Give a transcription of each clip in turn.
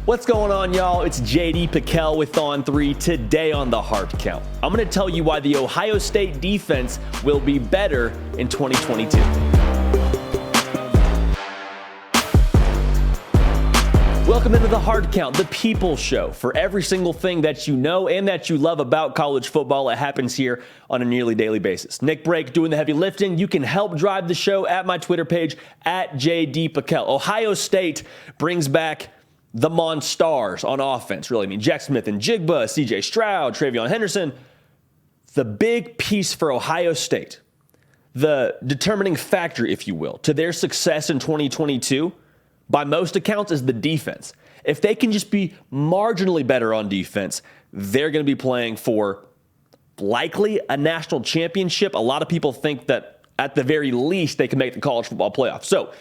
What's going on, y'all? It's JD Pickell with On 3. Today on the Hard Count, I'm going to tell you why the Ohio State defense will be better in 2022. Welcome into the Hard Count, the People Show. For every single thing that you know and that you love about college football, it happens here on a nearly daily basis. Nick Brake doing the heavy lifting. You can help drive the show at my Twitter page, at JD Pickell. Ohio State brings back the Monstars on offense, really. I mean, Jack Smith and Jigba, CJ Stroud, Travion Henderson. The big piece for Ohio State, the determining factor, if you will, to their success in 2022, by most accounts, is the defense. If they can just be marginally better on defense, they're going to be playing for likely a national championship. A lot of people think that at the very least they can make the college football playoff. So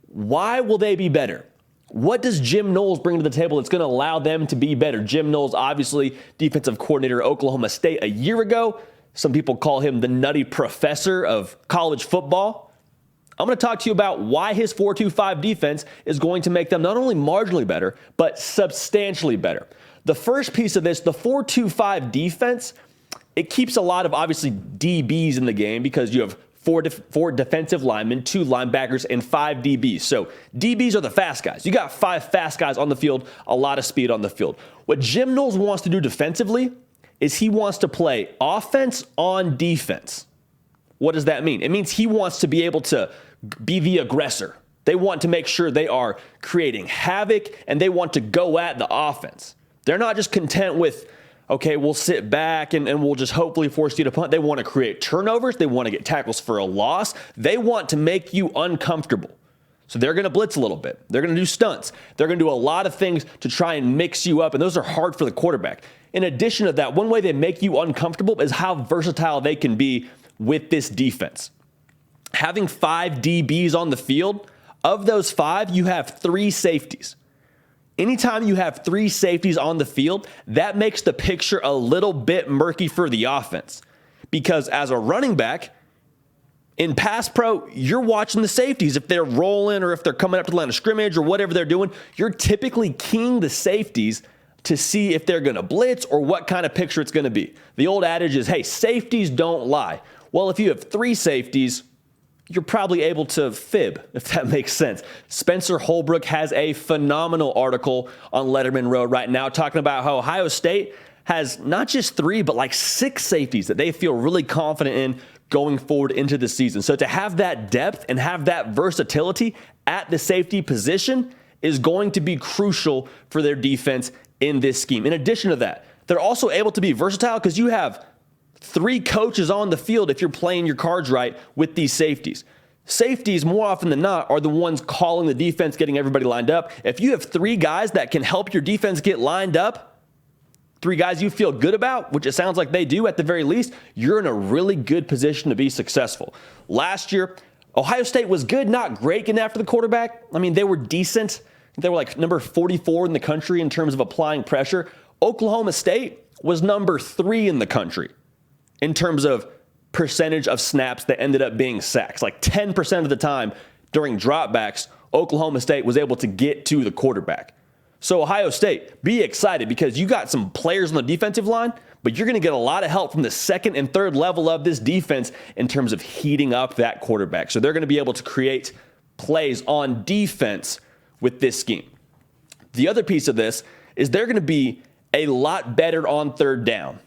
why will they be better? What does Jim Knowles bring to the table that's going to allow them to be better? Jim Knowles, obviously defensive coordinator at Oklahoma State a year ago. Some people call him the nutty professor of college football. I'm going to talk to you about why his 4-2-5 defense is going to make them not only marginally better, but substantially better. The first piece of this, the 4-2-5 defense, it keeps a lot of, obviously, DBs in the game because you have four defensive linemen, 2 linebackers, and 5 DBs. So DBs are the fast guys. You got 5 fast guys on the field, a lot of speed on the field. What Jim Knowles wants to do defensively is he wants to play offense on defense. What does that mean? It means he wants to be able to be the aggressor. They want to make sure they are creating havoc, and they want to go at the offense. They're not just content with, okay, we'll sit back and we'll just hopefully force you to punt. They want to create turnovers. They want to get tackles for a loss. They want to make you uncomfortable. So they're going to blitz a little bit. They're going to do stunts. They're going to do a lot of things to try and mix you up, and those are hard for the quarterback. In addition to that, one way they make you uncomfortable is how versatile they can be with this defense. Having 5 DBs on the field, of those 5, you have 3 safeties. Anytime you have 3 safeties on the field, that makes the picture a little bit murky for the offense. Because as a running back, in pass pro, you're watching the safeties. If they're rolling or if they're coming up to the line of scrimmage or whatever they're doing, you're typically keying the safeties to see if they're going to blitz or what kind of picture it's going to be. The old adage is, hey, safeties don't lie. Well, if you have 3 safeties, you're probably able to fib, if that makes sense. Spencer Holbrook has a phenomenal article on Letterman Road right now talking about how Ohio State has not just 3, but like 6 safeties that they feel really confident in going forward into the season. So to have that depth and have that versatility at the safety position is going to be crucial for their defense in this scheme. In addition to that, they're also able to be versatile because you have 3 coaches on the field if you're playing your cards right with these safeties. Safeties, more often than not, are the ones calling the defense, getting everybody lined up. If you have 3 guys that can help your defense get lined up, 3 guys you feel good about, which it sounds like they do at the very least, you're in a really good position to be successful. Last year, Ohio State was good, not great getting after the quarterback. I mean, they were decent. They were like number 44 in the country in terms of applying pressure. Oklahoma State was number 3 in the country in terms of percentage of snaps that ended up being sacks. Like 10% of the time during dropbacks, Oklahoma State was able to get to the quarterback. So Ohio State, be excited because you got some players on the defensive line, but you're going to get a lot of help from the 2nd and 3rd level of this defense in terms of heating up that quarterback. So they're going to be able to create plays on defense with this scheme. The other piece of this is they're going to be a lot better on 3rd down.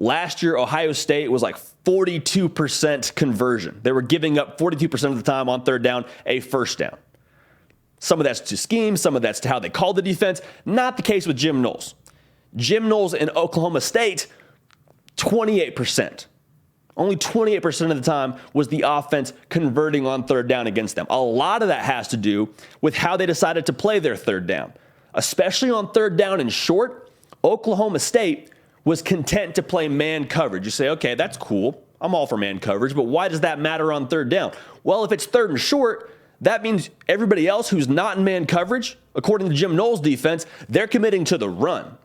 Last year, Ohio State was like 42% conversion. They were giving up 42% of the time on 3rd down, a first down. Some of that's to scheme, some of that's to how they call the defense. Not the case with Jim Knowles. Jim Knowles in Oklahoma State, 28%. Only 28% of the time was the offense converting on 3rd down against them. A lot of that has to do with how they decided to play their 3rd down. Especially on 3rd down and short, Oklahoma State was content to play man coverage. You say, okay, that's cool. I'm all for man coverage, but why does that matter on 3rd down? Well, if it's 3rd and short, that means everybody else who's not in man coverage, according to Jim Knowles' defense, they're committing to the run.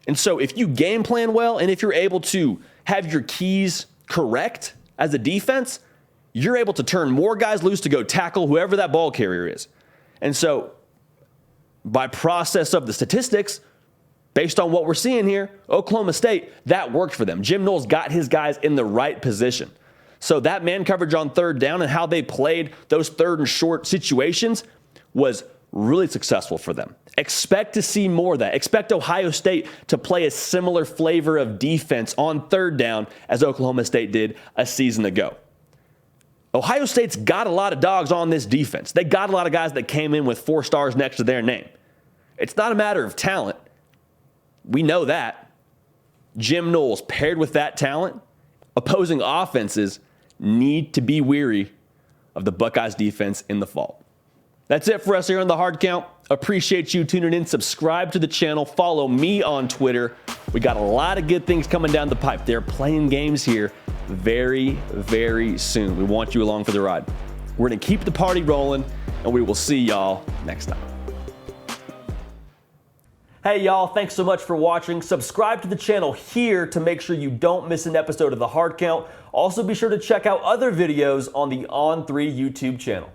And so if you game plan well and if you're able to have your keys correct as a defense, you're able to turn more guys loose to go tackle whoever that ball carrier is. And so by process of the statistics, based on what we're seeing here, Oklahoma State, that worked for them. Jim Knowles got his guys in the right position. So that man coverage on third down and how they played those third and short situations was really successful for them. Expect to see more of that. Expect Ohio State to play a similar flavor of defense on third down as Oklahoma State did a season ago. Ohio State's got a lot of dogs on this defense. They got a lot of guys that came in with 4 stars next to their name. It's not a matter of talent. We know that. Jim Knowles, paired with that talent, opposing offenses need to be weary of the Buckeyes defense in the fall. That's it for us here on the Hard Count. Appreciate you tuning in. Subscribe to the channel. Follow me on Twitter. We got a lot of good things coming down the pipe. They're playing games here very, very soon. We want you along for the ride. We're going to keep the party rolling, and we will see y'all next time. Hey y'all, thanks so much for watching. Subscribe to the channel here to make sure you don't miss an episode of the Hard Count. Also be sure to check out other videos on the On3 YouTube channel.